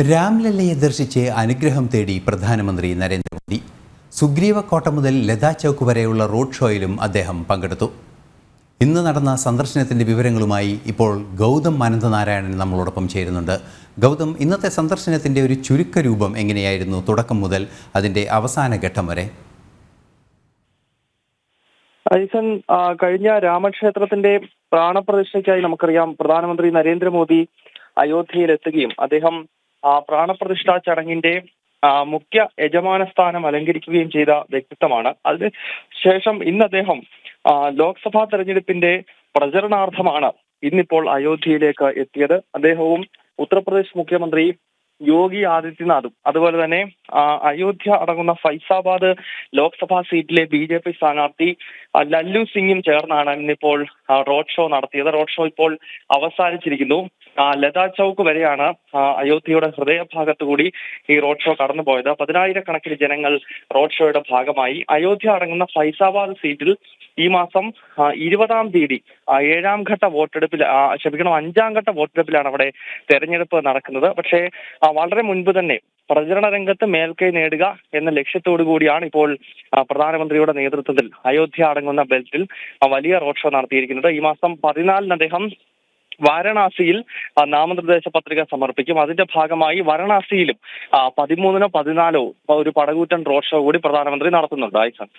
രാംലല്ലയെ ദർശിച്ച് അനുഗ്രഹം തേടി പ്രധാനമന്ത്രി നരേന്ദ്രമോദി. സുഗ്രീവക്കോട്ട മുതൽ ലതാ ചൗക്ക് വരെയുള്ള റോഡ് ഷോയിലും അദ്ദേഹം പങ്കെടുത്തു. ഇന്ന് നടന്ന സന്ദർശനത്തിന്റെ വിവരങ്ങളുമായി ഇപ്പോൾ ഗൗതം അനന്തനാരായണൻ നമ്മളോടൊപ്പം ചേരുന്നുണ്ട്. ഗൗതം, ഇന്നത്തെ സന്ദർശനത്തിന്റെ ഒരു ചുരുക്കരൂപം എങ്ങനെയായിരുന്നു തുടക്കം മുതൽ അതിന്റെ അവസാന ഘട്ടം വരെ? ഐസൻ, കഴിഞ്ഞ രാമക്ഷേത്രത്തിന്റെ പ്രാണപ്രതിഷ്ഠയ്ക്കായി നമുക്കറിയാം പ്രധാനമന്ത്രി നരേന്ദ്രമോദി അയോധ്യയിലെത്തുകയും അദ്ദേഹം പ്രാണപ്രതിഷ്ഠാ ചടങ്ങിന്റെ മുഖ്യ യജമാന സ്ഥാനം അലങ്കരിക്കുകയും ചെയ്ത വ്യക്തിത്വമാണ്. അതിന് ശേഷം ഇന്ന് അദ്ദേഹം ലോക്സഭാ തെരഞ്ഞെടുപ്പിന്റെ പ്രചരണാർത്ഥമാണ് ഇന്നിപ്പോൾ അയോധ്യയിലേക്ക് എത്തിയത്. അദ്ദേഹവും ഉത്തർപ്രദേശ് മുഖ്യമന്ത്രി യോഗി ആദിത്യനാഥും അതുപോലെ തന്നെ അയോധ്യ അടങ്ങുന്ന ഫൈസാബാദ് ലോക്സഭാ സീറ്റിലെ BJP സ്ഥാനാർത്ഥി ലല്ലു സിംഗും ചേർന്നാണ് ഇന്നിപ്പോൾ റോഡ് ഷോ നടത്തിയത്. റോഡ് ഷോ ഇപ്പോൾ അവസാനിച്ചിരിക്കുന്നു. ലതാ ചൗക്ക് വരെയാണ് അയോധ്യയുടെ ഹൃദയഭാഗത്തു കൂടി ഈ റോഡ് ഷോ കടന്നുപോയത്. 10,000-കണക്കിന് ജനങ്ങൾ റോഡ് ഷോയുടെ ഭാഗമായി. അയോധ്യ അടങ്ങുന്ന ഫൈസാബാദ് സീറ്റിൽ ഈ മാസം 20-ാം തീയതി 7-ാം ഘട്ട വോട്ടെടുപ്പിൽ 5-ാം ഘട്ട വോട്ടെടുപ്പിലാണ് അവിടെ തെരഞ്ഞെടുപ്പ് നടക്കുന്നത്. പക്ഷേ വളരെ മുൻപ് തന്നെ പ്രചരണ രംഗത്ത് മേൽക്കൈ നേടുക എന്ന ലക്ഷ്യത്തോടു കൂടിയാണ് ഇപ്പോൾ പ്രധാനമന്ത്രിയുടെ നേതൃത്വത്തിൽ അയോധ്യ അടങ്ങുന്ന ബെൽറ്റിൽ വലിയ റോഡ് ഷോ നടത്തിയിരിക്കുന്നത്. ഈ മാസം 14-ന് അദ്ദേഹം വാരണാസിയിൽ നാമനിർദ്ദേശ പത്രിക സമർപ്പിക്കും. അതിന്റെ ഭാഗമായി വാരണാസിയിലും 13-നോ 14-നോ ഒരു പടകൂറ്റൻ റോഡ് ഷോ കൂടി പ്രധാനമന്ത്രി നടത്തുന്നുണ്ട്. ഐസൻ,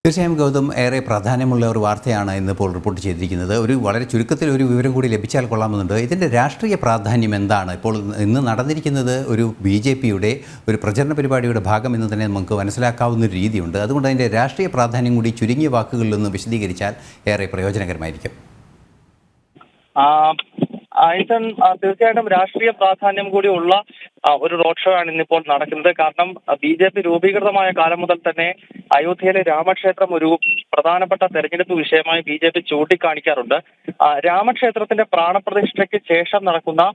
തീർച്ചയായും ഗൗതം, ഏറെ പ്രാധാന്യമുള്ള ഒരു വാർത്തയാണ് ഇന്നിപ്പോൾ റിപ്പോർട്ട് ചെയ്തിരിക്കുന്നത്. വളരെ ചുരുക്കത്തിൽ ഒരു വിവരം കൂടി ലഭിച്ചാൽ കൊള്ളാമെന്നുണ്ട്. ഇതിൻ്റെ രാഷ്ട്രീയ പ്രാധാന്യം എന്താണ്? ഇപ്പോൾ ഇന്ന് നടന്നിരിക്കുന്നത് ഒരു BJPയുടെ ഒരു പ്രചരണ പരിപാടിയുടെ ഭാഗം എന്ന് തന്നെ നമുക്ക് മനസ്സിലാക്കാവുന്ന ഒരു രീതിയുണ്ട്. അതുകൊണ്ട് അതിൻ്റെ രാഷ്ട്രീയ പ്രാധാന്യം കൂടി ചുരുങ്ങിയ വാക്കുകളിലൊന്ന് വിശദീകരിച്ചാൽ ഏറെ പ്രയോജനകരമായിരിക്കും. ഐസൻ, തീർച്ചയായിട്ടും രാഷ്ട്രീയ പ്രാധാന്യം കൂടിയുള്ള ഒരു റോഡ് ഷോ ആണ് ഇന്നിപ്പോൾ നടക്കുന്നത്. കാരണം BJP രൂപീകൃതമായ കാലം മുതൽ തന്നെ അയോധ്യയിലെ രാമക്ഷേത്രം ഒരു പ്രധാനപ്പെട്ട തെരഞ്ഞെടുപ്പ് വിഷയമായി BJP ചൂണ്ടിക്കാണിക്കാറുണ്ട്. രാമക്ഷേത്രത്തിന്റെ പ്രാണപ്രതിഷ്ഠയ്ക്ക് ശേഷം നടക്കുന്ന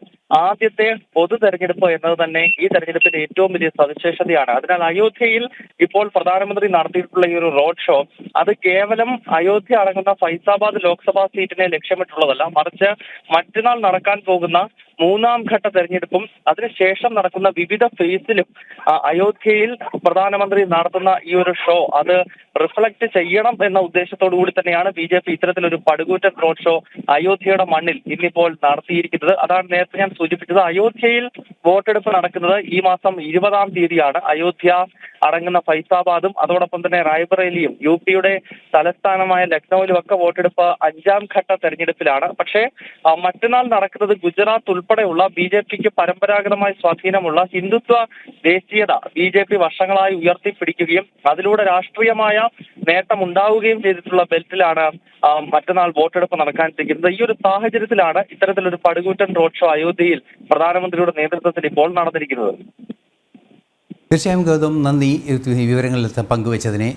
ആദ്യത്തെ പൊതു തെരഞ്ഞെടുപ്പ് എന്നത് തന്നെ ഈ തെരഞ്ഞെടുപ്പിന്റെ ഏറ്റവും വലിയ സവിശേഷതയാണ്. അതിനാൽ അയോധ്യയിൽ ഇപ്പോൾ പ്രധാനമന്ത്രി നടത്തിയിട്ടുള്ള ഈ ഒരു റോഡ് ഷോ അത് കേവലം അയോധ്യ അടങ്ങുന്ന ഫൈസാബാദ് ലോക്സഭാ സീറ്റിനെ ലക്ഷ്യമിട്ടുള്ളതല്ല, മറിച്ച് മറ്റന്നാൾ നടക്കാൻ പോകുന്ന 3-ാം ഘട്ട തെരഞ്ഞെടുപ്പും അതിനുശേഷം നടക്കുന്ന വിവിധ ഫേസിലും അയോധ്യയിൽ പ്രധാനമന്ത്രി നടത്തുന്ന ഈ ഒരു ഷോ അത് റിഫ്ലക്ട് ചെയ്യണം എന്ന ഉദ്ദേശത്തോടു കൂടി തന്നെയാണ് BJP ഇത്തരത്തിലൊരു പടുകൂറ്റൻ റോഡ് ഷോ അയോധ്യയുടെ മണ്ണിൽ ഇന്നിപ്പോൾ നടത്തിയിരിക്കുന്നത്. അതാണ് നേരത്തെ ഞാൻ സൂചിപ്പിച്ചത്. അയോധ്യയിൽ വോട്ടെടുപ്പ് നടക്കുന്നത് ഈ മാസം 20-ാം തീയതിയാണ്. അയോധ്യ അടങ്ങുന്ന ഫൈസാബാദും അതോടൊപ്പം തന്നെ റായ്ബറേലിയും UPയുടെ തലസ്ഥാനമായ ലക്നൌവിലും ഒക്കെ വോട്ടെടുപ്പ് 5-ാം ഘട്ട തെരഞ്ഞെടുപ്പിലാണ്. പക്ഷേ മറ്റന്നാൾ നടക്കുന്നത് ഗുജറാത്ത് ഉൾപ്പെടെയുള്ള BJPക്ക് പരമ്പരാഗതമായി സ്വാധീനമുള്ള ഹിന്ദുത്വ ദേശീയത BJP വർഷങ്ങളായി ഉയർത്തിപ്പിടിക്കുകയും അതിലൂടെ രാഷ്ട്രീയമായ നേട്ടം ഉണ്ടാവുകയും ചെയ്തിട്ടുള്ള ബെൽറ്റിലാണ് മറ്റന്നാൾ വോട്ടെടുപ്പ് നടക്കാനിരിക്കുന്നത്. ഈ ഒരു സാഹചര്യത്തിലാണ് ഇത്തരത്തിലൊരു പടുകൂറ്റൻ റോഡ് ഷോ അയോധ്യയിൽ പ്രധാനമന്ത്രിയുടെ നേതൃത്വത്തിൽ ഇപ്പോൾ നടന്നിരിക്കുന്നത്. തീർച്ചയായും ഗൗതം, നന്ദി ഈ വിവരങ്ങളിൽ പങ്കുവച്ചതിനെ.